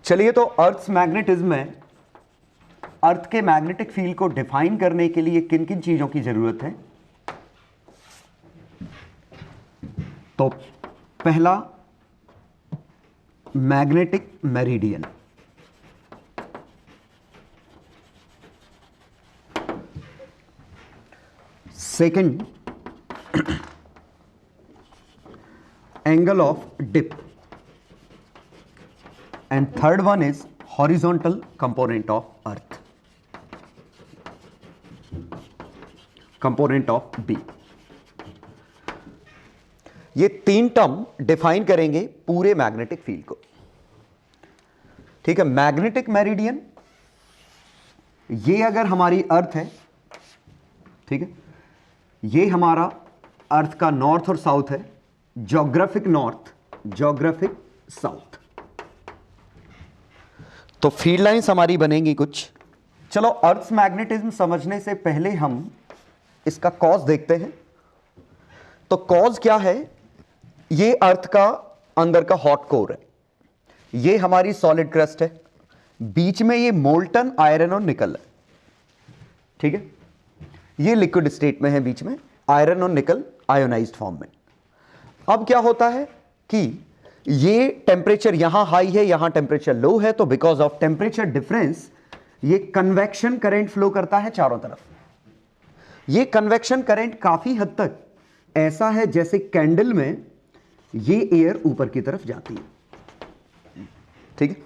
चलिए, तो अर्थ मैग्नेटिज्म में अर्थ के मैग्नेटिक फील्ड को डिफाइन करने के लिए किन किन चीजों की जरूरत है। तो पहला, magnetic meridian. Second, angle of dip. And third one is horizontal component of earth, component of B। ये तीन टर्म डिफाइन करेंगे पूरे मैग्नेटिक फील्ड को। ठीक है, मैग्नेटिक मेरिडियन, ये अगर हमारी अर्थ है, ठीक है, ये हमारा अर्थ का नॉर्थ और साउथ है, ज्योग्राफिक नॉर्थ, ज्योग्राफिक साउथ। तो फील्ड लाइंस हमारी बनेंगी कुछ। चलो, अर्थ मैग्नेटिज्म समझने से पहले हम इसका कॉज देखते हैं। तो कॉज क्या है? ये अर्थ का अंदर का हॉट कोर है, ये हमारी सॉलिड क्रस्ट है, बीच में ये मोल्टन आयरन और निकल है। ठीक है, ये लिक्विड स्टेट में है, बीच में आयरन और निकल आयोनाइज्ड फॉर्म में। अब क्या होता है कि ये टेम्परेचर यहां हाई है, यहां टेम्परेचर लो है, तो बिकॉज ऑफ टेम्परेचर डिफरेंस ये कन्वेक्शन करंट फ्लो करता है चारों तरफ। ये कन्वेक्शन करंट काफी हद तक ऐसा है जैसे कैंडल में ये एयर ऊपर की तरफ जाती है। ठीक है,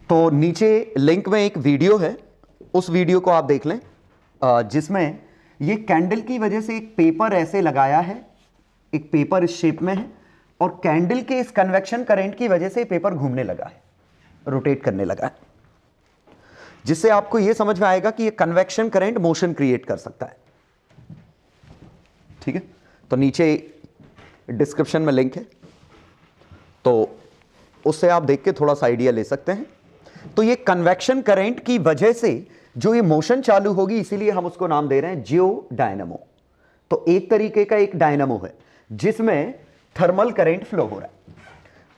तो नीचे लिंक में एक वीडियो है, उस वीडियो को आप देख लें, जिसमें ये कैंडल की वजह से एक पेपर ऐसे लगाया है, एक पेपर इस शेप में है, और कैंडल के इस कन्वेक्शन करंट की वजह से पेपर घूमने लगा है, रोटेट करने लगा है, जिससे आपको यह समझ में आएगा कि यह कन्वेक्शन करंट मोशन क्रिएट कर सकता है। ठीक है, तो नीचे डिस्क्रिप्शन में लिंक है, तो उससे आप देख के थोड़ा सा आइडिया ले सकते हैं। तो ये कन्वेक्शन करंट की वजह से जो ये मोशन चालू होगी, इसीलिए हम उसको नाम दे रहे हैं जियो डायनामो। तो एक तरीके का एक डायनामो है जिसमें थर्मल करंट फ्लो हो रहा है।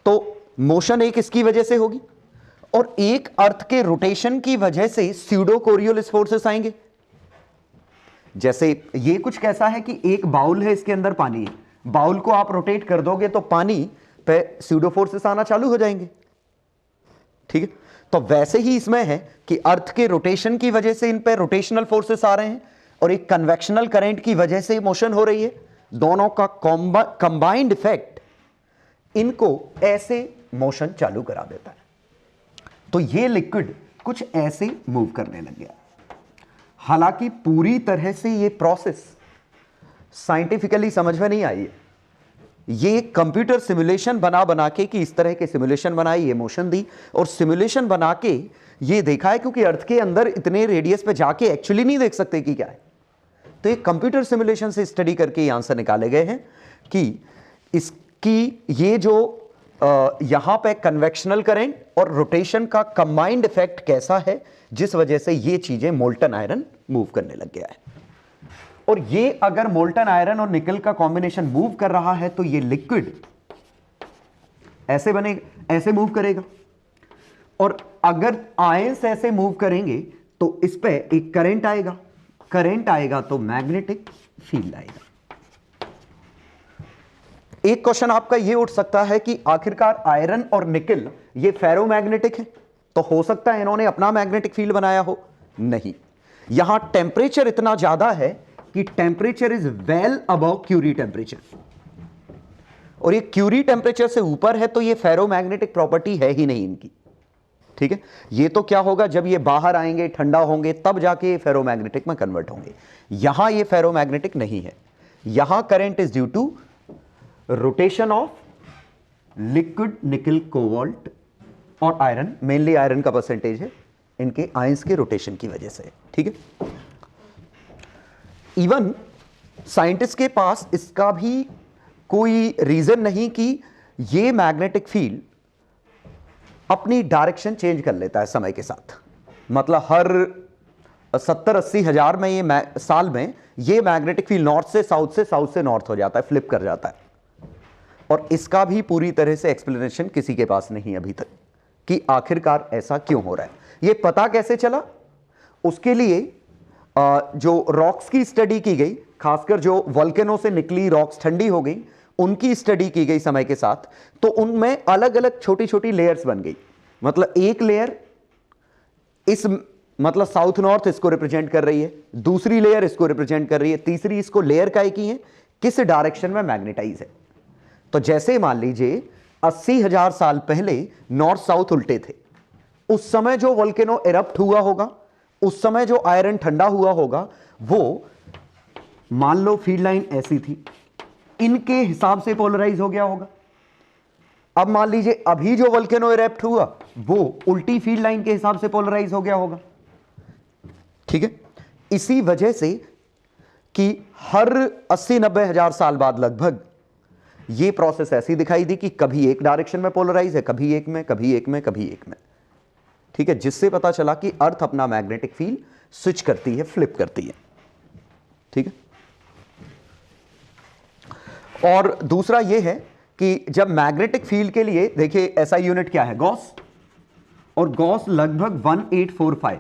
तो मोशन एक इसकी वजह से होगी, और एक अर्थ के रोटेशन की वजह से स्यूडो कोरियोलिस फोर्सेस आएंगे। जैसे ये कुछ कैसा है कि एक बाउल है, इसके अंदर पानी है, बाउल को आप रोटेट कर दोगे तो पानी पे स्यूडो फोर्सेस आना चालू हो जाएंगे। ठीक है, तो वैसे ही इसमें है कि अर्थ के रोटेशन की वजह से इन पे रोटेशनल फोर्सेस आ रहे हैं, और एक कन्वेक्शनल करंट की वजह से मोशन हो रही है। दोनों का कंबाइंड इफेक्ट इनको ऐसे मोशन चालू करा देता है। तो ये लिक्विड कुछ ऐसे मूव करने लग गया। हालांकि पूरी तरह से ये प्रोसेस साइंटिफिकली समझ में नहीं आई है। ये कंप्यूटर सिमुलेशन बना बना के, कि इस तरह के सिमुलेशन बनाई, ये मोशन दी, और सिमुलेशन बना के ये देखा है, क्योंकि अर्थ के अंदर इतने रेडियस पे जाके एक्चुअली नहीं देख सकते कि क्या है। तो एक कंप्यूटर सिमुलेशन से स्टडी करके ये आंसर निकाले गए हैं कि इसकी ये जो यहां पे कन्वेक्शनल करंट और रोटेशन का कंबाइंड इफेक्ट कैसा है, जिस वजह से ये चीजें मोल्टन आयरन मूव करने लग गया है। और ये अगर मोल्टन आयरन और निकल का कॉम्बिनेशन मूव कर रहा है, तो ये लिक्विड ऐसे बनेगा, ऐसे मूव करेगा। और अगर आयंस ऐसे मूव करेंगे तो इस पे एक करंट आएगा, करंट आएगा तो मैग्नेटिक फील्ड आएगा। एक क्वेश्चन आपका यह उठ सकता है कि आखिरकार आयरन और निकल ये फेरोमैग्नेटिक है, तो हो सकता है इन्होंने अपना मैग्नेटिक फील्ड बनाया हो। नहीं, यहां टेम्परेचर इतना ज्यादा है कि temperature is well above Curie temperature, और ये क्यूरी टेम्परेचर से ऊपर है, तो ये फेरोमैग्नेटिक प्रॉपर्टी है ही नहीं इनकी। ठीक है, ये तो क्या होगा, जब ये बाहर आएंगे, ठंडा होंगे, तब जाके फेरोमैग्नेटिक में कन्वर्ट होंगे। यहां ये फेरोमैग्नेटिक नहीं है। यहां current is due to rotation of liquid nickel cobalt और आयरन, मेनली आयरन का परसेंटेज है, इनके आयंस के रोटेशन की वजह से। ठीक है, इवन साइंटिस्ट के पास इसका भी कोई रीजन नहीं कि ये मैग्नेटिक फील्ड अपनी डायरेक्शन चेंज कर लेता है समय के साथ। मतलब हर 70-80 हजार में ये साल में ये मैग्नेटिक फील्ड नॉर्थ से साउथ से नॉर्थ हो जाता है, फ्लिप कर जाता है। और इसका भी पूरी तरह से एक्सप्लेनेशन किसी के पास नहीं अभी तक कि आखिरकार ऐसा क्यों हो रहा है। ये पता कैसे चला, उसके लिए जो रॉक्स की स्टडी की गई, खासकर जो वोल्केनो से निकली रॉक्स ठंडी हो गई, उनकी स्टडी की गई समय के साथ, तो उनमें अलग अलग छोटी छोटी लेयर्स बन गई। मतलब एक लेयर इस मतलब साउथ नॉर्थ इसको रिप्रेजेंट कर रही है, दूसरी लेयर इसको रिप्रेजेंट कर रही है, तीसरी इसको लेयर काय की है, किस डायरेक्शन में मैग्नेटाइज है। तो जैसे मान लीजिए 80,000 साल पहले नॉर्थ साउथ उल्टे थे, उस समय जो वोल्केनो इरप्ट हुआ होगा, उस समय जो आयरन ठंडा हुआ होगा, वो मान लो फील्ड लाइन ऐसी थी, इनके हिसाब से पोलराइज हो गया होगा। अब मान लीजिए अभी जो वोल्केनो इरप्ट हुआ वो उल्टी फील्ड लाइन के हिसाब से पोलराइज हो गया होगा। ठीक है, इसी वजह से कि हर 80-90 हजार साल बाद लगभग ये प्रोसेस ऐसी दिखाई दी कि कभी एक डायरेक्शन में पोलराइज है, कभी एक में, कभी एक में, कभी एक में। ठीक है, जिससे पता चला कि अर्थ अपना मैग्नेटिक फील्ड स्विच करती है, फ्लिप करती है। ठीक है, और दूसरा यह है कि जब मैग्नेटिक फील्ड के लिए देखिए ऐसा यूनिट क्या है, गॉस, और गॉस लगभग 1845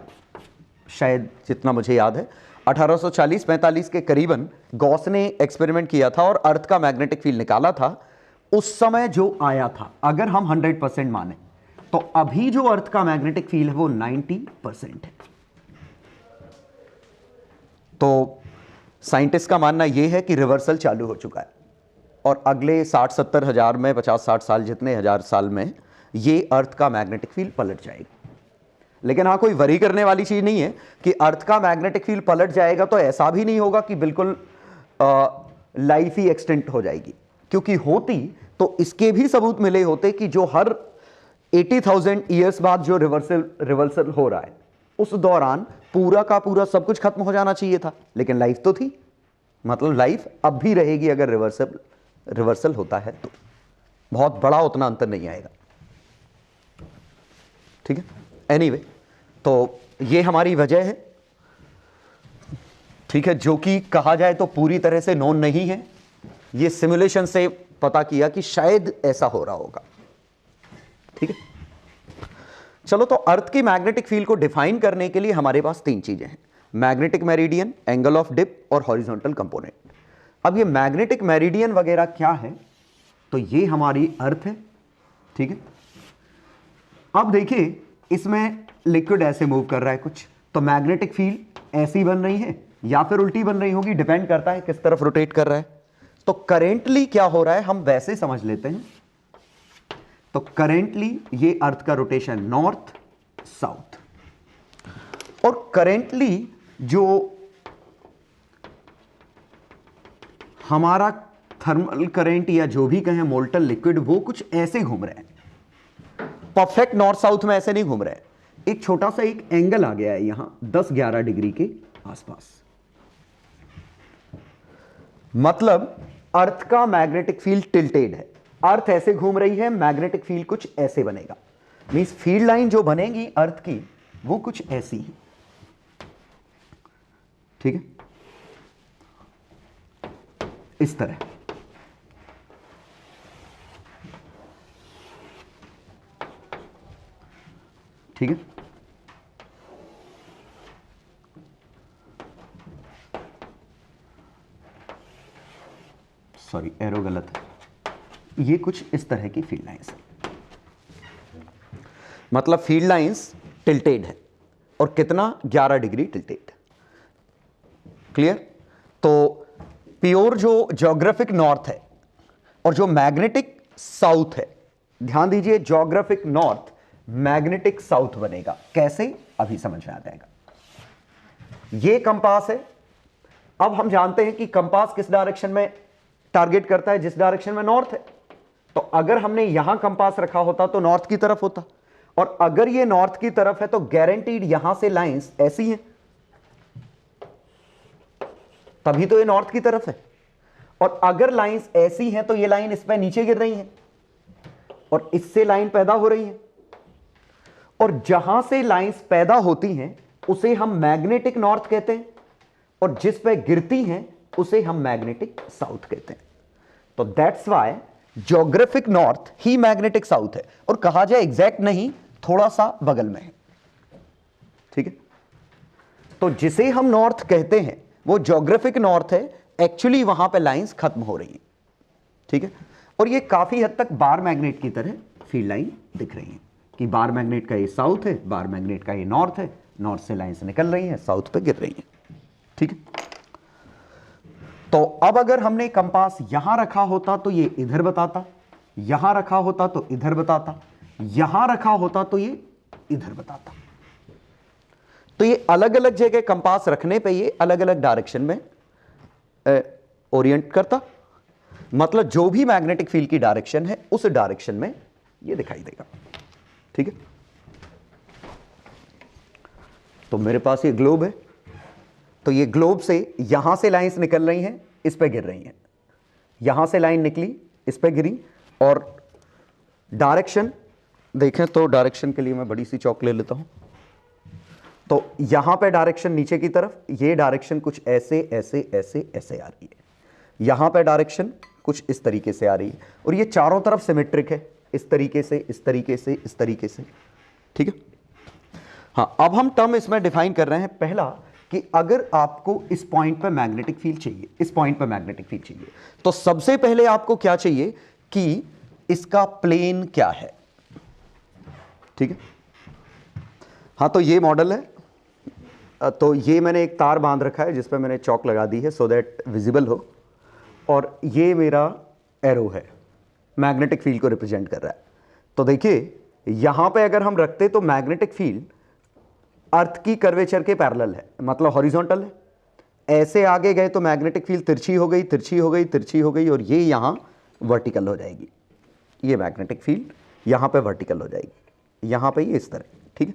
शायद, जितना मुझे याद है 1840-45 के करीबन गॉस ने एक्सपेरिमेंट किया था और अर्थ का मैग्नेटिक फील्ड निकाला था। उस समय जो आया था, अगर हम 100% माने तो अभी जो अर्थ का मैग्नेटिक फील्ड है वो 90% है। तो साइंटिस्ट का मानना यह है कि रिवर्सल चालू हो चुका है और अगले 60-70 हजार में, 50-60 साल जितने हजार साल में ये अर्थ का मैग्नेटिक फील्ड पलट जाएगा। लेकिन हाँ, कोई वरी करने वाली चीज नहीं है कि अर्थ का मैग्नेटिक फील्ड पलट जाएगा तो ऐसा भी नहीं होगा कि बिल्कुल लाइफ ही एक्सटेंट हो जाएगी, क्योंकि होती तो इसके भी सबूत मिले होते कि जो हर 80,000 ईयर्स बाद जो रिवर्सल हो रहा है, उस दौरान पूरा का पूरा सब कुछ खत्म हो जाना चाहिए था, लेकिन लाइफ तो थी। मतलब लाइफ अब भी रहेगी अगर रिवर्सल होता है तो, बहुत बड़ा उतना अंतर नहीं आएगा। ठीक है, एनीवे, तो ये हमारी वजह है। ठीक है, जो कि कहा जाए तो पूरी तरह से नोन नहीं है, ये सिमुलेशन से पता किया कि शायद ऐसा हो रहा होगा। ठीक है, चलो, तो अर्थ की मैग्नेटिक फील्ड को डिफाइन करने के लिए हमारे पास 3 चीजें हैं, magnetic meridian, angle of dip और हॉरिजॉन्टल कंपोनेंट। अब ये मैग्नेटिक मेरिडियन वगैरह क्या है, तो ये हमारी अर्थ है। ठीक है, अब देखिए इसमें लिक्विड ऐसे मूव कर रहा है कुछ, तो मैग्नेटिक फील्ड ऐसी बन रही है या फिर उल्टी बन रही होगी, डिपेंड करता है किस तरफ रोटेट कर रहा है। तो करेंटली क्या हो रहा है हम वैसे समझ लेते हैं। तो करेंटली ये अर्थ का रोटेशन नॉर्थ साउथ, और करेंटली जो हमारा थर्मल करंट या जो भी कहें मोल्टन लिक्विड, वो कुछ ऐसे घूम रहे हैं, परफेक्ट नॉर्थ साउथ में ऐसे नहीं घूम रहे हैं। एक छोटा सा एक एंगल आ गया है यहां 10-11 डिग्री के आसपास, मतलब अर्थ का मैग्नेटिक फील्ड टिल्टेड है। अर्थ ऐसे घूम रही है, मैग्नेटिक फील्ड कुछ ऐसे बनेगा, मींस फील्ड लाइन जो बनेगी अर्थ की वो कुछ ऐसी ही। ठीक है, इस तरह। ठीक है, सॉरी एरो गलत है, ये कुछ इस तरह की फील्ड लाइंस है, मतलब फील्ड लाइंस टिल्टेड है, और कितना 11 डिग्री टिल्टेड। क्लियर? तो प्योर जो ज्योग्राफिक नॉर्थ है और जो मैग्नेटिक साउथ है, ध्यान दीजिए, ज्योग्राफिक नॉर्थ मैग्नेटिक साउथ बनेगा। कैसे? अभी समझ में आ जाएगा। ये कंपास है। अब हम जानते हैं कि कंपास किस डायरेक्शन में टारगेट करता है, जिस डायरेक्शन में नॉर्थ है। तो अगर हमने यहां कंपास रखा होता तो नॉर्थ की तरफ होता, और अगर ये नॉर्थ की तरफ है तो गारंटीड यहां से लाइंस ऐसी हैं, तभी तो ये नॉर्थ की तरफ है। और अगर लाइंस ऐसी हैं तो ये लाइन इस पे नीचे गिर रही है और इससे लाइन पैदा हो रही है, और जहां से लाइंस पैदा होती हैं उसे हम मैग्नेटिक नॉर्थ कहते हैं, और जिस पे गिरती हैं उसे हम मैग्नेटिक साउथ कहते हैं। तो that's why geographic north he magnetic south है, और कहा जाए एग्जैक्ट नहीं, थोड़ा सा बगल में है। ठीक है, तो जिसे हम नॉर्थ कहते हैं वो ज्योग्राफिक नॉर्थ है, एक्चुअली वहां पे लाइंस खत्म हो रही है। ठीक है, और ये काफी हद तक बार मैग्नेट की तरह फील्ड लाइन दिख रही है कि बार मैग्नेट का ये साउथ है, बार मैग्नेट का ये नॉर्थ है, नॉर्थ से लाइंस निकल रही है, साउथ पे गिर रही है। ठीक है, तो अब अगर हमने कंपास यहां रखा होता तो ये इधर बताता, यहां रखा होता तो इधर बताता, यहां रखा होता तो ये इधर बताता। तो ये अलग अलग जगह कंपास रखने पे ये अलग अलग डायरेक्शन में ओरिएंट करता, मतलब जो भी मैग्नेटिक फील्ड की डायरेक्शन है उस डायरेक्शन में ये दिखाई देगा। ठीक है, तो मेरे पास ये ग्लोब है, तो ये ग्लोब से यहां से लाइंस निकल रही हैं, इस पे गिर रही हैं, यहां से लाइन निकली, इस पे गिरी, और डायरेक्शन देखें तो डायरेक्शन के लिए मैं बड़ी सी चौक ले लेता हूं। तो यहां पे डायरेक्शन नीचे की तरफ, ये डायरेक्शन कुछ ऐसे ऐसे ऐसे ऐसे आ रही है, यहां पे डायरेक्शन कुछ इस तरीके से आ रही है, और ये चारों तरफ सिमेट्रिक है, इस तरीके से, इस तरीके से, इस तरीके से। ठीक है, हाँ, अब हम टर्म इसमें डिफाइन कर रहे हैं। पहला कि अगर आपको इस पॉइंट पे मैग्नेटिक फील्ड चाहिए, इस पॉइंट पे मैग्नेटिक फील्ड चाहिए, तो सबसे पहले आपको क्या चाहिए कि इसका प्लेन क्या है। ठीक है, हाँ, तो ये मॉडल है, तो ये मैंने एक तार बांध रखा है जिस पे मैंने चौक लगा दी है सो दैट विजिबल हो, और ये मेरा एरो है, मैग्नेटिक फील्ड को रिप्रेजेंट कर रहा है। तो देखिए यहां पे अगर हम रखते तो मैग्नेटिक फील्ड अर्थ की कर्वेचर के पैरेलल है, मतलब हॉरिजॉन्टल है। ऐसे आगे गए तो मैग्नेटिक फील्ड तिरछी हो गई, तिरछी हो गई, तिरछी हो गई, और ये यहां वर्टिकल हो जाएगी। ये मैग्नेटिक फील्ड यहां पे वर्टिकल हो जाएगी, यहां पे ये इस तरह। ठीक है,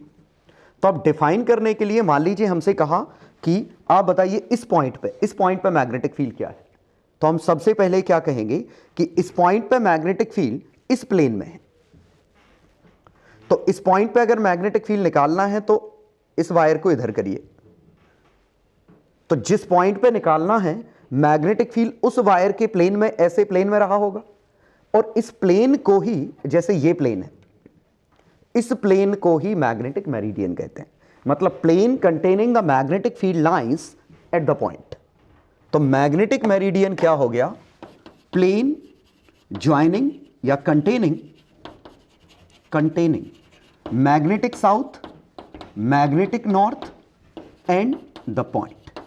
तो अब डिफाइन करने के लिए मान लीजिए हमसे कहा कि आप बताइए इस पॉइंट पे मैग्नेटिक फील्ड क्या है, तो हम सबसे पहले क्या कहेंगे कि इस पॉइंट पे मैग्नेटिक फील्ड इस प्लेन में है। तो इस पॉइंट पे अगर मैग्नेटिक फील्ड निकालना है तो इस वायर को इधर करिए, तो जिस पॉइंट पे निकालना है मैग्नेटिक फील्ड उस वायर के प्लेन में, ऐसे प्लेन में रहा होगा, और इस प्लेन को ही, जैसे ये प्लेन है, इस प्लेन को ही मैग्नेटिक मेरिडियन कहते हैं, मतलब plane containing the magnetic field lines at the point. तो मैग्नेटिक मेरिडियन क्या हो गया, प्लेन ज्वाइनिंग या containing magnetic south, magnetic north and the point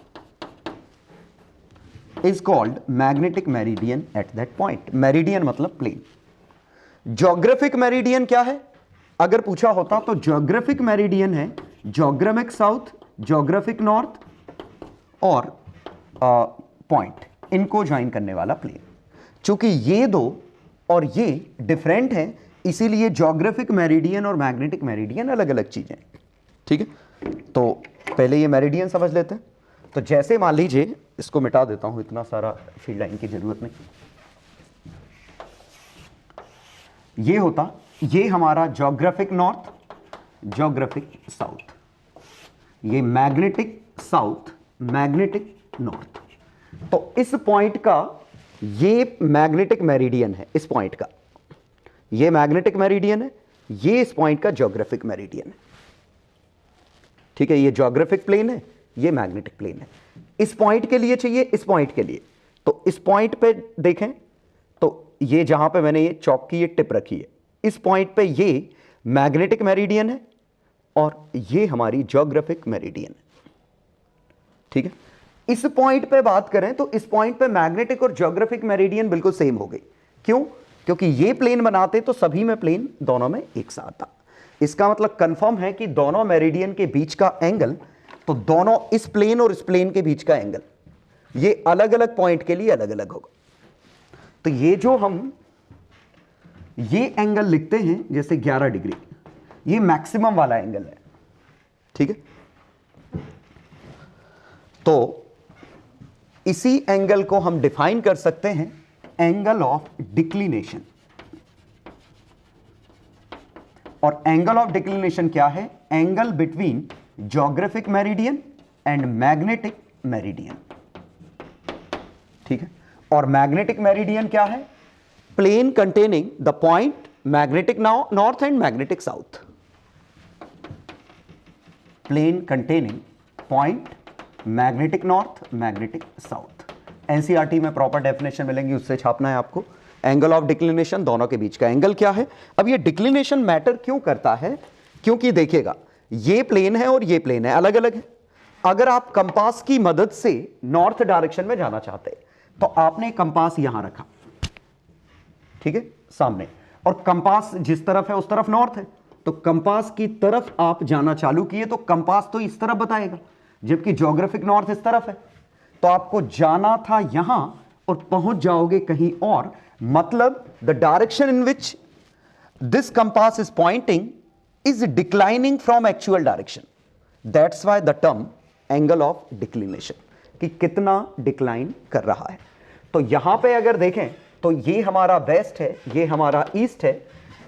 is called magnetic meridian at that point. Meridian मतलब plane. Geographic meridian क्या है अगर पूछा होता, तो ज्योग्राफिक मेरिडियन है ज्योग्राफिक साउथ, ज्योग्राफिक नॉर्थ और पॉइंट, इनको ज्वाइन करने वाला प्लेन। चूंकि ये दो और ये डिफरेंट हैं, इसीलिए ज्योग्राफिक मेरिडियन और मैग्नेटिक मेरिडियन अलग अलग चीजें। ठीक है, तो पहले ये मेरिडियन समझ लेते हैं। तो जैसे मान लीजिए, इसको मिटा देता हूं, इतना सारा फील्ड लाइन की जरूरत नहीं। ये होता, ये हमारा ज्योग्राफिक नॉर्थ, ज्योग्राफिक साउथ, ये मैग्नेटिक साउथ, मैग्नेटिक नॉर्थ। तो इस पॉइंट का ये मैग्नेटिक मेरिडियन है, इस पॉइंट का ये मैग्नेटिक मेरिडियन है, ये इस पॉइंट का ज्योग्राफिक मेरिडियन है। ठीक है, ये ज्योग्राफिक प्लेन है, ये मैग्नेटिक प्लेन है। इस पॉइंट के लिए चाहिए, इस पॉइंट के लिए, तो इस पॉइंट पे देखें तो ये जहां पे मैंने ये चौक की ये टिप रखी है, इस पॉइंट पे ये मैग्नेटिक मेरिडियन है और ये हमारी ज्योग्राफिक मेरिडियन है। ठीक है, इस पॉइंट पे बात करें तो इस पॉइंट पे मैग्नेटिक और ज्योग्राफिक मेरिडियन बिल्कुल सेम हो गई। क्यों? क्योंकि ये प्लेन बनाते तो सभी में प्लेन दोनों में एक साथ था। इसका मतलब कंफर्म है कि दोनों मेरिडियन के बीच का एंगल, तो दोनों इस प्लेन और इस प्लेन के बीच का एंगल, ये अलग अलग पॉइंट के लिए अलग अलग होगा। तो ये जो हम ये एंगल लिखते हैं जैसे 11 डिग्री, ये मैक्सिमम वाला एंगल है। ठीक है, तो इसी एंगल को हम डिफाइन कर सकते हैं एंगल ऑफ डिक्लिनेशन। और एंगल ऑफ डिक्लिनेशन क्या है? Angle between geographic meridian and magnetic meridian. ठीक है, और मैग्नेटिक मेरिडियन क्या है? Plane containing the point magnetic north and magnetic south. Plane containing point magnetic north magnetic south. NCERT में proper definition मिलेंगी, उससे छापना है आपको। एंगल ऑफ डिक्लिनेशन, दोनों के बीच का एंगल क्या है। अब ये डिक्लिनेशन मैटर क्यों करता है? क्योंकि देखिएगा, ये प्लेन है और ये प्लेन है, अलग अलग है। अगर आप कंपास की मदद से नॉर्थ डायरेक्शन में जाना चाहते हैं तो आपने कंपास यहां रखा, ठीक है, सामने, और कंपास जिस तरफ है उस तरफ नॉर्थ है, तो कंपास की तरफ आप जाना चालू किए तो कंपास तो इस तरफ बताएगा, जबकि ज्योग्राफिक नॉर्थ इस तरफ है। तो आपको जाना था यहां और पहुंच जाओगे कहीं और। मतलब the direction in which this compass is pointing is declining from actual direction. That's why the term angle of declination, कि कितना डिक्लाइन कर रहा है। तो यहां पे अगर देखें तो ये हमारा वेस्ट है, ये हमारा ईस्ट है,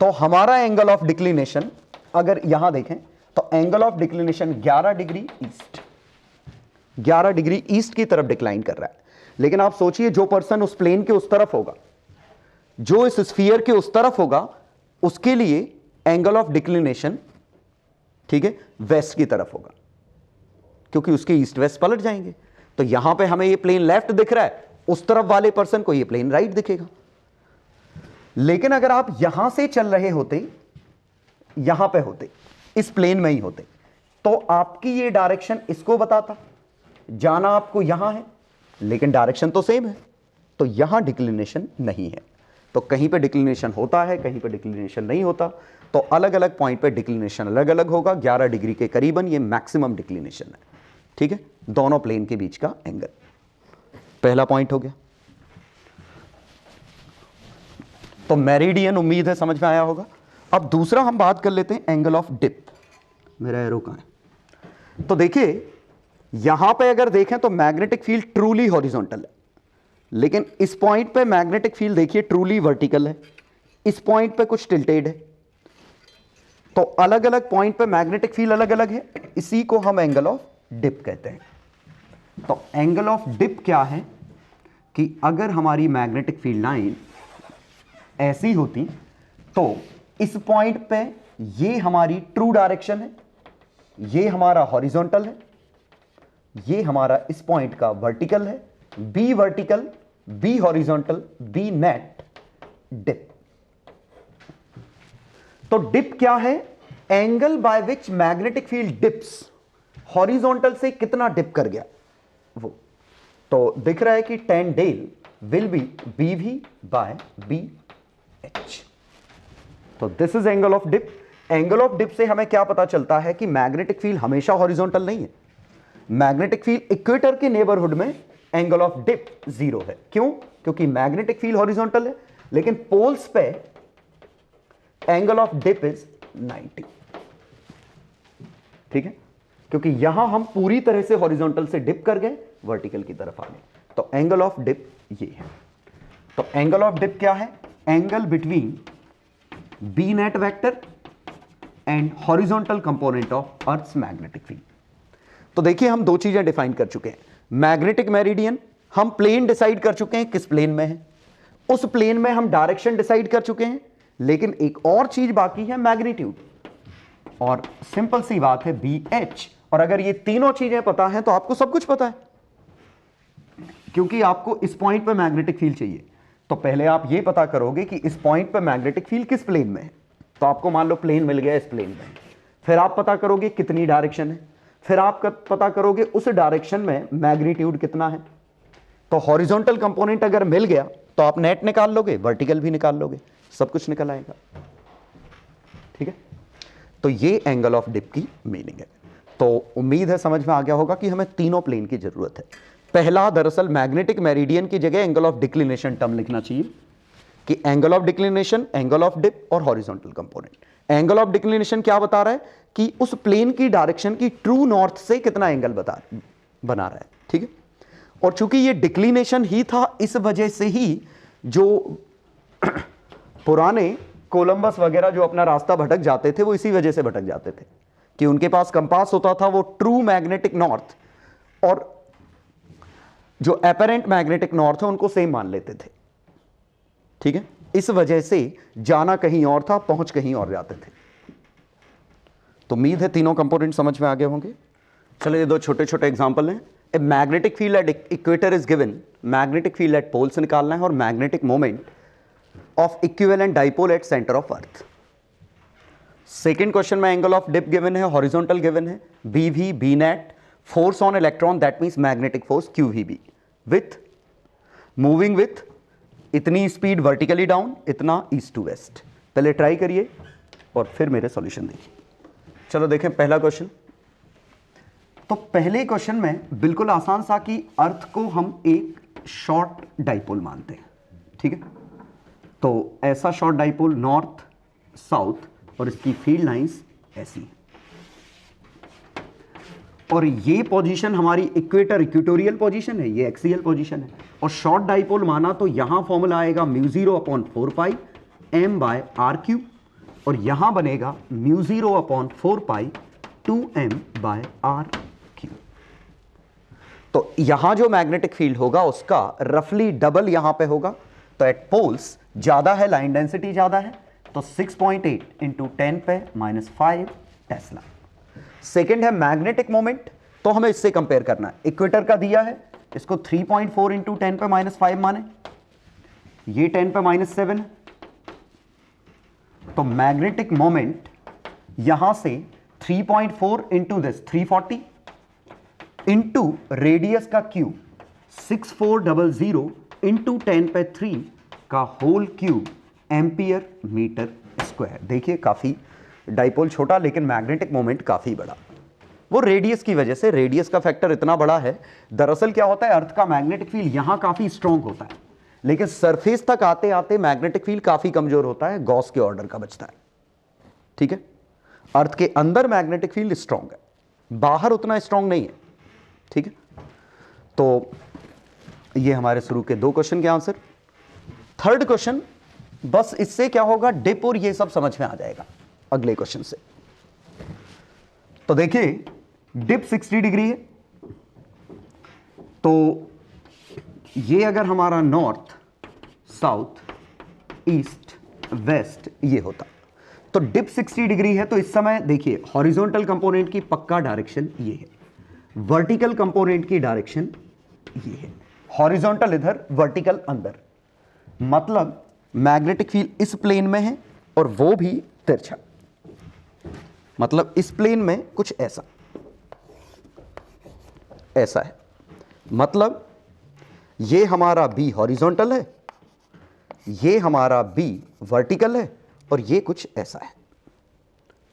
तो हमारा एंगल ऑफ डिक्लिनेशन अगर यहां देखें तो angle of declination 11 degree east, 11 degree east की तरफ डिक्लाइन कर रहा है। लेकिन आप सोचिए, जो पर्सन उस प्लेन के उस तरफ होगा, जो इस स्फीयर के उस तरफ होगा, उसके लिए एंगल ऑफ डिक्लिनेशन, ठीक है, वेस्ट की तरफ होगा, क्योंकि उसके ईस्ट वेस्ट पलट जाएंगे। तो यहां पे हमें ये प्लेन लेफ्ट दिख रहा है, उस तरफ वाले पर्सन को ये प्लेन राइट दिखेगा। लेकिन अगर आप यहां से चल रहे होते, यहां पे होते, इस प्लेन में ही होते, तो आपकी ये डायरेक्शन इसको बताता, जाना आपको यहां है, लेकिन डायरेक्शन तो सेम है, तो यहां डिक्लिनेशन नहीं है। तो कहीं पे डिक्लिनेशन होता है, कहीं पे डिक्लिनेशन नहीं होता, तो अलग अलग पॉइंट पे डिक्लिनेशन अलग अलग होगा। 11 डिग्री के करीबन ये मैक्सिमम डिक्लिनेशन है, ठीक है, दोनों प्लेन के बीच का एंगल। पहला पॉइंट हो गया। तो मेरिडियन उम्मीद है समझ में आया होगा। अब दूसरा हम बात कर लेते हैं एंगल ऑफ डिप। मेरा एरो कहां है? तो देखिए, यहां पे अगर देखें तो मैग्नेटिक फील्ड ट्रूली हॉरिजॉन्टल है, लेकिन इस पॉइंट पे मैग्नेटिक फील्ड देखिए ट्रूली वर्टिकल है, इस पॉइंट पे कुछ टिल्टेड है। तो अलग अलग पॉइंट पे मैग्नेटिक फील्ड अलग अलग है, इसी को हम एंगल ऑफ डिप कहते हैं। तो एंगल ऑफ डिप क्या है कि अगर हमारी मैग्नेटिक फील्ड लाइन ऐसी होती तो इस पॉइंट पे ये हमारी ट्रू डायरेक्शन है, ये हमारा हॉरिजॉन्टल है, ये हमारा इस पॉइंट का वर्टिकल है, B vertical, B horizontal, B net, dip. तो डिप क्या है? Angle by which magnetic field dips, horizontal से कितना डिप कर गया वो। तो दिख रहा है कि tan del will be BV by BH। तो this is angle of dip. Angle of dip से हमें क्या पता चलता है कि मैग्नेटिक फील्ड हमेशा हॉरिजॉन्टल नहीं है। मैग्नेटिक फील्ड इक्वेटर के नेबरहुड में एंगल ऑफ डिप 0 है। क्यों? क्योंकि मैग्नेटिक फील्ड हॉरिजॉन्टल है, लेकिन पोल्स पे एंगल ऑफ डिप इज 90। ठीक है, क्योंकि यहां हम पूरी तरह से हॉरिजॉन्टल से डिप कर गए, वर्टिकल की तरफ आ गए। तो एंगल ऑफ डिप ये है। तो एंगल ऑफ डिप क्या है? Angle between B net vector and horizontal component of earth's magnetic field. तो देखिए, हम दो चीजें डिफाइन कर चुके हैं। मैग्नेटिक मेरिडियन, हम प्लेन डिसाइड कर चुके हैं किस प्लेन में है, उस प्लेन में हम डायरेक्शन डिसाइड कर चुके हैं, लेकिन एक और चीज बाकी है, मैग्नीट्यूड। और सिंपल सी बात है BH। और अगर ये तीनों चीजें पता है तो आपको सब कुछ पता है, क्योंकि आपको इस पॉइंट पे मैग्नेटिक फील्ड चाहिए। तो पहले आप ये पता करोगे कि इस पॉइंट पे मैग्नेटिक फील्ड किस प्लेन में है। तो आपको मान लो प्लेन मिल गया इस प्लेन में, फिर आप पता करोगे कितनी डायरेक्शन है, फिर आप पता करोगे उस डायरेक्शन में मैग्नीट्यूड कितना है। तो हॉरिजॉन्टल कंपोनेंट अगर मिल गया तो आप नेट निकाल लोगे, वर्टिकल भी निकाल लोगे, सब कुछ निकल आएगा। ठीक है, तो ये एंगल ऑफ डिप की मीनिंग है। तो उम्मीद है समझ में आ गया होगा कि हमें तीनों प्लेन की जरूरत है। पहला, दरअसल मैग्नेटिक मेरिडियन की जगह एंगल ऑफ डिक्लिनेशन टर्म लिखना चाहिए कि angle of declination, angle of dip और horizontal component. Angle of declination क्या बता रहा है कि उस प्लेन की डायरेक्शन की ट्रू नॉर्थ से कितना एंगल बना रहा है। ठीक है, और चूंकि ये डिक्लिनेशन ही था, इस वजह से ही जो पुराने कोलंबस वगैरह जो अपना रास्ता भटक जाते थे वो इसी वजह से भटक जाते थे कि उनके पास कंपास होता था वो ट्रू मैग्नेटिक नॉर्थ और जो अपेरेंट मैग्नेटिक नॉर्थ है उनको सेम मान लेते थे। ठीक है, इस वजह से जाना कहीं और था, पहुंच कहीं और जाते थे। तो उम्मीद है तीनों कंपोनेंट समझ में आ गए होंगे। चलिए, ये दो छोटे छोटे एग्जांपल हैं। A magnetic field at equator is given, magnetic field at pole से निकालना है, और magnetic moment of equivalent dipole at centre of earth. Second question में एंगल ऑफ डिप गिवन है, हॉरिजॉन्टल गिवन है, BV, B net, force on electron that means magnetic force QVB, with moving with इतनी speed vertically down, इतना east to west. पहले try करिए और फिर मेरे सॉल्यूशन देखिए। चलो देखें पहला क्वेश्चन। तो पहले क्वेश्चन में बिल्कुल आसान सा कि अर्थ को हम एक शॉर्ट डाइपोल मानते हैं। ठीक है, तो ऐसा शॉर्ट डाइपोल नॉर्थ साउथ, और इसकी फील्ड लाइंस ऐसी है, और ये पोजीशन हमारी इक्वेटोरियल पोजीशन है, ये एक्सियल पोजीशन है। और शॉर्ट डाइपोल माना तो यहां फॉर्मूला आएगा μ0/4π m/r³, और यहां बनेगा μ0/4π 2m/r³। तो यहां जो मैग्नेटिक फील्ड होगा उसका रफली डबल यहां पे होगा। तो एट पोल्स ज्यादा है, लाइन डेंसिटी ज्यादा है, तो 6.8 × 10⁻⁵ टेस्ला। सेकेंड है मैग्नेटिक मोमेंट, तो हमें इससे कंपेयर करना है। इक्वेटर का दिया है, इसको 3.4 × 10⁻⁵ माने, ये 10⁻⁷ है। तो मैग्नेटिक मोमेंट यहां से 3.4 × दिस 340 इंटू रेडियस का क्यूब 6400 × 10⁻³ का whole cube ampere metre square. देखिए काफी डाइपोल छोटा लेकिन मैग्नेटिक मोमेंट काफी बड़ा, वो रेडियस की वजह से, रेडियस का फैक्टर इतना बड़ा है। दरअसल क्या होता है, अर्थ का मैग्नेटिक फील्ड यहां काफी स्ट्रांग होता है, लेकिन सरफेस तक आते आते मैग्नेटिक फील्ड काफी कमजोर होता है, गॉस के ऑर्डर का बचता है। ठीक है, अर्थ के अंदर मैग्नेटिक फील्ड स्ट्रांग है, बाहर उतना स्ट्रांग नहीं है। ठीक है, तो ये हमारे शुरू के दो क्वेश्चन के आंसर। थर्ड क्वेश्चन, बस इससे क्या होगा, डिप और ये सब समझ में आ जाएगा अगले क्वेश्चन से। तो देखिए डिप 60 डिग्री है, तो ये अगर हमारा नॉर्थ साउथ ईस्ट वेस्ट ये होता, तो डिप 60 डिग्री है। तो इस समय देखिए हॉरिजॉन्टल कंपोनेंट की पक्का डायरेक्शन ये है, वर्टिकल कंपोनेंट की डायरेक्शन ये है, हॉरिजॉन्टल इधर, वर्टिकल अंदर। मतलब मैग्नेटिक फील्ड इस प्लेन में है और वो भी तिरछा, मतलब इस प्लेन में कुछ ऐसा ऐसा है। मतलब ये हमारा B हॉरिजॉन्टल है, ये हमारा B वर्टिकल है, और ये कुछ ऐसा है।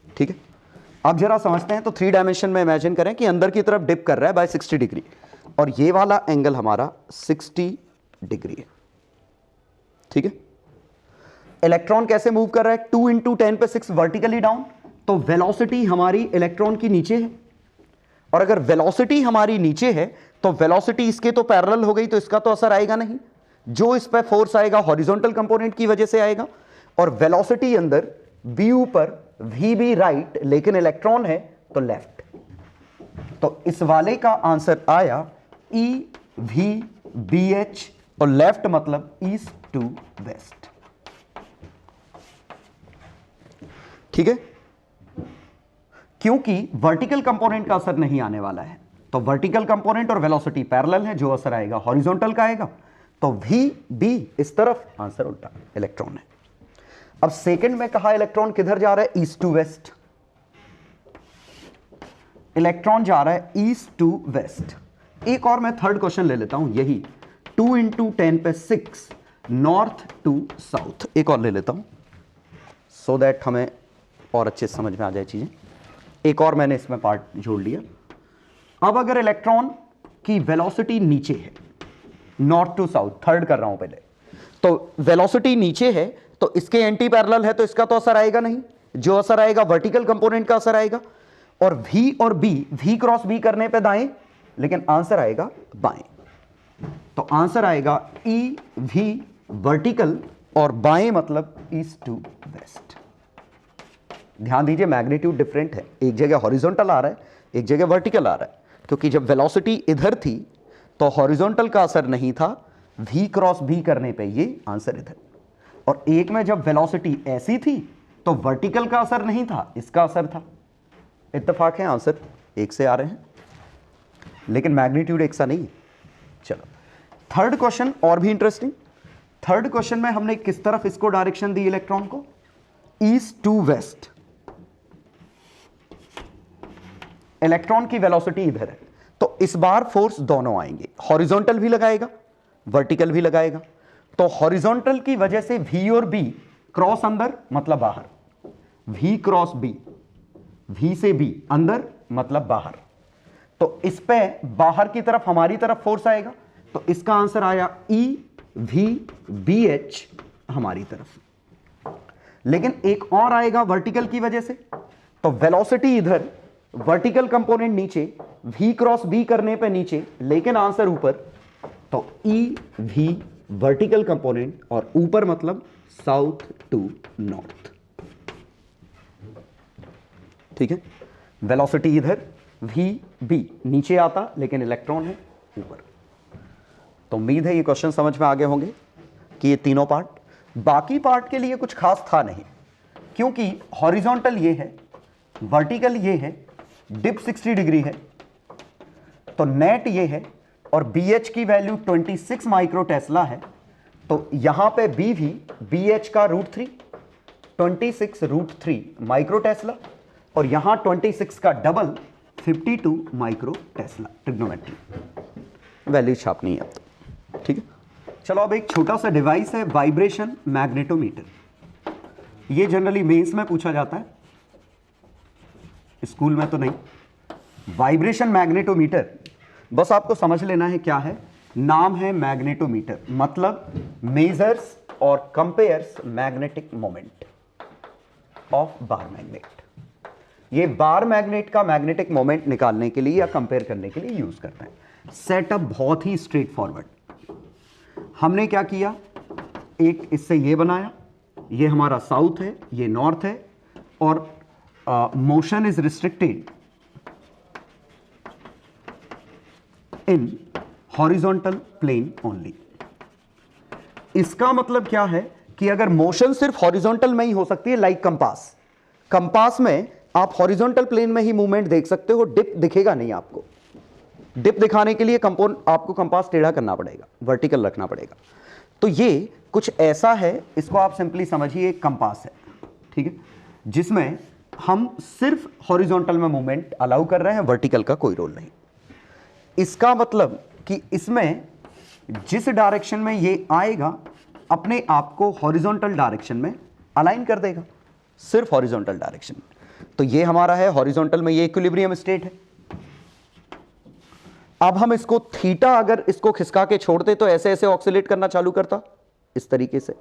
ठीक है, अब जरा समझते हैं। तो 3 डायमेंशन में इमेजिन करें कि अंदर की तरफ डिप कर रहा है बाय 60 डिग्री, और ये वाला एंगल हमारा 60 डिग्री है। ठीक है, इलेक्ट्रॉन कैसे मूव कर रहा है, 2 × 10⁻⁶ वर्टिकली डाउन। तो वेलोसिटी हमारी इलेक्ट्रॉन की नीचे है, और अगर वेलोसिटी हमारी नीचे है तो वेलोसिटी इसके तो पैरेलल हो गई, तो इसका तो असर आएगा नहीं। जो इस पर फोर्स आएगा हॉरिजॉन्टल कंपोनेंट की वजह से आएगा, और वेलोसिटी अंदर B ऊपर, VB राइट, लेकिन इलेक्ट्रॉन है तो लेफ्ट। तो इस वाले का आंसर आया EVBH, और लेफ्ट मतलब ईस्ट टू वेस्ट। ठीक है, क्योंकि वर्टिकल कंपोनेंट का असर नहीं आने वाला है, तो वर्टिकल कंपोनेंट और वेलोसिटी पैरेलल है, जो असर आएगा हॉरिजॉन्टल का आएगा। तो VB इस तरफ, आंसर उल्टा, इलेक्ट्रॉन है। अब सेकंड में कहा इलेक्ट्रॉन किधर जा रहा है, ईस्ट टू वेस्ट। इलेक्ट्रॉन जा रहा है ईस्ट टू वेस्ट। एक और मैं थर्ड क्वेश्चन ले लेता हूं, यही 2 × 10⁻⁶ नॉर्थ टू साउथ। एक और ले लेता हूं सो दैट हमें और अच्छे से समझ में आ जाए चीजें। एक और मैंने इसमें पार्ट जोड़ लिया। अब अगर इलेक्ट्रॉन की वेलोसिटी नीचे है, नॉर्थ टू साउथ, थर्ड कर रहा हूं पहले, तो वेलोसिटी नीचे है तो इसके एंटी पैरेलल है, तो इसका तो असर आएगा नहीं। जो असर आएगा वर्टिकल कंपोनेंट का असर आएगा, और V और B, V क्रॉस B करने पे दाएं, लेकिन आंसर आएगा बाएं। तो आंसर आएगा EV वर्टिकल, और बाएं मतलब ईस्ट टू वेस्ट। ध्यान दीजिए मैग्नीट्यूड डिफरेंट है, एक जगह हॉरिजॉन्टल आ रहा है, एक जगह वर्टिकल आ रहा है, क्योंकि जब वेलोसिटी इधर थी तो हॉरिजॉन्टल का असर नहीं था, v क्रॉस b करने पे ये आंसर इधर, और एक में जब वेलोसिटी ऐसी थी तो वर्टिकल का असर नहीं था, इसका असर था। इत्तेफाक है, आंसर एक से आ रहे हैं, लेकिन मैग्नीट्यूड एक सा नहीं है। चलो थर्ड क्वेश्चन और भी इंटरेस्टिंग। थर्ड क्वेश्चन में हमने किस तरफ इसको डायरेक्शन दी इलेक्ट्रॉन को, ईस्ट टू वेस्ट। इलेक्ट्रॉन की वेलोसिटी इधर है, तो इस बार फोर्स दोनों आएंगे, हॉरिजॉन्टल भी लगाएगा वर्टिकल भी लगाएगा। तो हॉरिजॉन्टल की वजह से v और b क्रॉस अंदर मतलब बाहर, v क्रॉस b, v से b अंदर मतलब बाहर, तो इस पे बाहर की तरफ हमारी तरफ फोर्स आएगा, तो इसका आंसर आया E V B H हमारी तरफ। लेकिन एक और आएगा वर्टिकल की वजह से, तो वेलोसिटी इधर, वर्टिकल कंपोनेंट नीचे, V क्रॉस B करने पे नीचे, लेकिन आंसर ऊपर, तो E V वर्टिकल कंपोनेंट और ऊपर मतलब साउथ टू नॉर्थ। ठीक है, वेलोसिटी इधर, V B नीचे आता लेकिन इलेक्ट्रॉन है ऊपर। तो उम्मीद है ये क्वेश्चन समझ में आ गए होंगे कि ये तीनों पार्ट, बाकी पार्ट के लिए कुछ खास था नहीं, क्योंकि हॉरिजॉन्टल ये है, वर्टिकल ये है, डिप 60 डिग्री है, तो नेट ये है, और BH की वैल्यू 26 माइक्रो टेस्ला है, तो यहां पे B भी BH का √3, 26 √3 माइक्रो टेस्ला, और यहां 26 का double 52 micro tesla. Trigonometry value छापनी है अब तो, ठीक है। चलो अब एक छोटा सा डिवाइस है, वाइब्रेशन मैग्नेटोमीटर। ये जनरली मेंस में पूछा जाता है, स्कूल में तो नहीं। वाइब्रेशन मैग्नेटोमीटर, बस आपको समझ लेना है क्या है, नाम है मैग्नेटोमीटर, मतलब मेजर्स और compares magnetic moment of bar magnet. ये बार मैग्नेट का मैग्नेटिक मोमेंट निकालने के लिए या कंपेयर करने के लिए यूज करते हैं। सेटअप बहुत ही स्ट्रेट फॉरवर्ड। हमने क्या किया, एक इससे ये बनाया, ये हमारा साउथ है, ये नॉर्थ है, और motion is restricted in horizontal plane only. इसका मतलब क्या है कि अगर मोशन सिर्फ हॉरिजॉन्टल में ही हो सकती है, लाइक कंपास, कंपास में आप हॉरिजॉन्टल प्लेन में ही मूवमेंट देख सकते हो, डिप दिखेगा नहीं आपको। डिप दिखाने के लिए आपको कंपास टेढ़ा करना पड़ेगा, वर्टिकल रखना पड़ेगा। तो ये कुछ ऐसा है, इसको आप सिंपली समझिए एक कंपास है, ठीक है, जिसमें हम सिर्फ हॉरिजॉन्टल में मूवमेंट अलाउ कर रहे हैं, वर्टिकल का कोई रोल नहीं। इसका मतलब कि इसमें जिस डायरेक्शन में ये आएगा, अपने आप को हॉरिजॉन्टल डायरेक्शन में अलाइन कर देगा, सिर्फ हॉरिजॉन्टल डायरेक्शन में। तो ये हमारा है हॉरिजॉन्टल में, ये इक्विलिब्रियम स्टेट है। अब हम इसको थीटा, अगर इसको खिसका के छोड़ते तो ऐसे ऐसे ऑक्सीलेट करना चालू करता, इस तरीके से,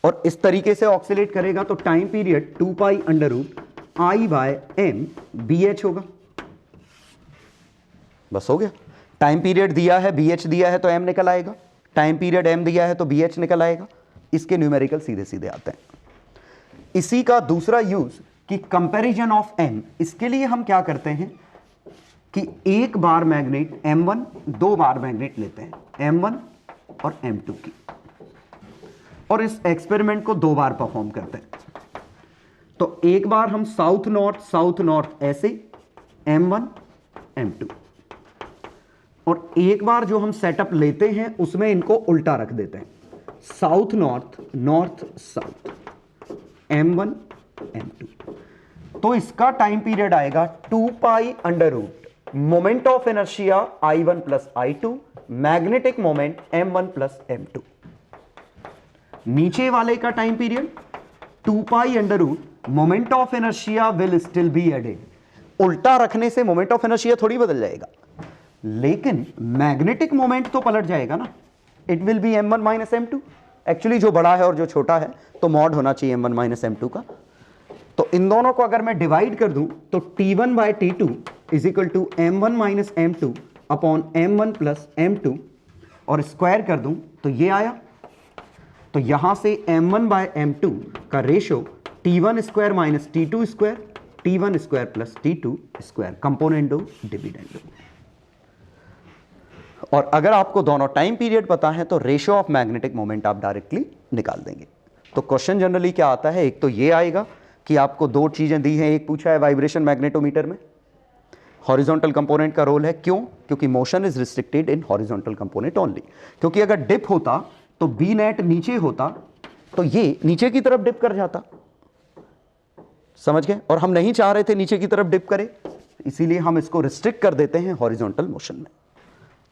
और इस तरीके से ऑक्सीलेट करेगा तो टाइम पीरियड 2 पाई √I/m BH होगा। बस हो गया, टाइम पीरियड दिया है, BH दिया है तो m निकल आएगा, टाइम पीरियड m दिया है तो BH निकल आएगा। इसके न्यूमेरिकल सीधे सीधे आते हैं। इसी का दूसरा यूज कि कंपैरिजन ऑफ m, इसके लिए हम क्या करते हैं कि एक बार मैग्नेट M1, दो बार मैग्नेट लेते हैं M1 और M2 की, और इस एक्सपेरिमेंट को दो बार परफॉर्म करते हैं। तो एक बार हम साउथ नॉर्थ ऐसे M1 M2, और एक बार जो हम सेटअप लेते हैं उसमें इनको उल्टा रख देते हैं, south north south, M1 M2। तो इसका टाइम पीरियड आएगा 2 pi √ moment of inertia I1 plus I2, magnetic moment M1 plus M2। नीचे वाले का time period 2 pi √ moment of inertia will still be added. उल्टा रखने से मोमेंट ऑफ इनर्शिया थोड़ी बदल जाएगा, लेकिन मैग्नेटिक मोमेंट तो पलट जाएगा ना, it will be M1 minus M2। Actually जो बड़ा है और जो छोटा है तो मॉड होना चाहिए M1 माइनस M2 का। तो इन दोनों को अगर मैं डिवाइड कर दूं तो T1/T2 is equal to M1 minus M2 upon M1 plus M2, और स्क्वायर कर दूं तो ये आया। तो यहां से M1/M2 का ratio T1 square minus T2 square, T1 square plus T2 square, componendo dividendo. और अगर आपको दोनों टाइम पीरियड पता है तो रेशियो ऑफ मैग्नेटिक मोमेंट आप डायरेक्टली निकाल देंगे। तो क्वेश्चन जनरली क्या आता है, एक तो ये आएगा कि आपको दो चीजें दी हैं, एक पूछा है वाइब्रेशन मैग्नेटोमीटर में हॉरिजॉन्टल कंपोनेंट का रोल है, क्यों? क्योंकि motion is restricted in horizontal component only. क्योंकि अगर डिप होता तो बी नेट नीचे होता तो ये नीचे की तरफ डिप कर जाता, समझ गए? और हम नहीं चाह रहे थे नीचे की तरफ डिप करे, इसीलिए हम इसको रिस्ट्रिक्ट कर देते हैं हॉरिजॉन्टल मोशन में।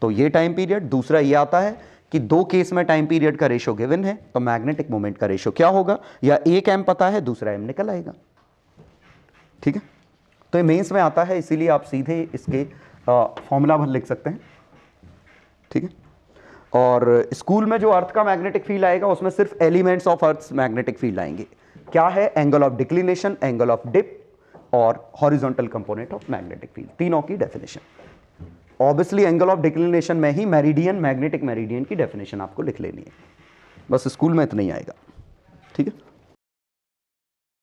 तो ये टाइम पीरियड। दूसरा ये आता है कि दो केस में टाइम पीरियड का रेशियो गिवन है, तो मैग्नेटिक मोमेंट का रेशियो क्या होगा, या एक एम पता है, दूसरा एम निकल आएगा। ठीक है, तो ये मेंस में आता है, इसीलिए आप सीधे इसके फॉर्मूला भर लिख सकते हैं। ठीक है, और स्कूल में जो अर्थ का मैग्नेटिक फील्ड आएगा उसमें सिर्फ elements of earth magnetic field आएंगे। क्या है? Angle of declination, angle of dip और horizontal component of magnetic field, तीनों की definition. Obviously angle of declination में ही मेरिडियन, मैग्नेटिक मेरिडियन की डेफिनेशन आपको लिख लेनी है, बस स्कूल में इतना ही आएगा। ठीक है।